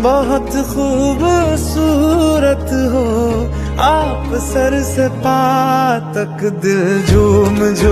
बहुत खूबसूरत हो आप, सर से पा तक दिल झूम झूम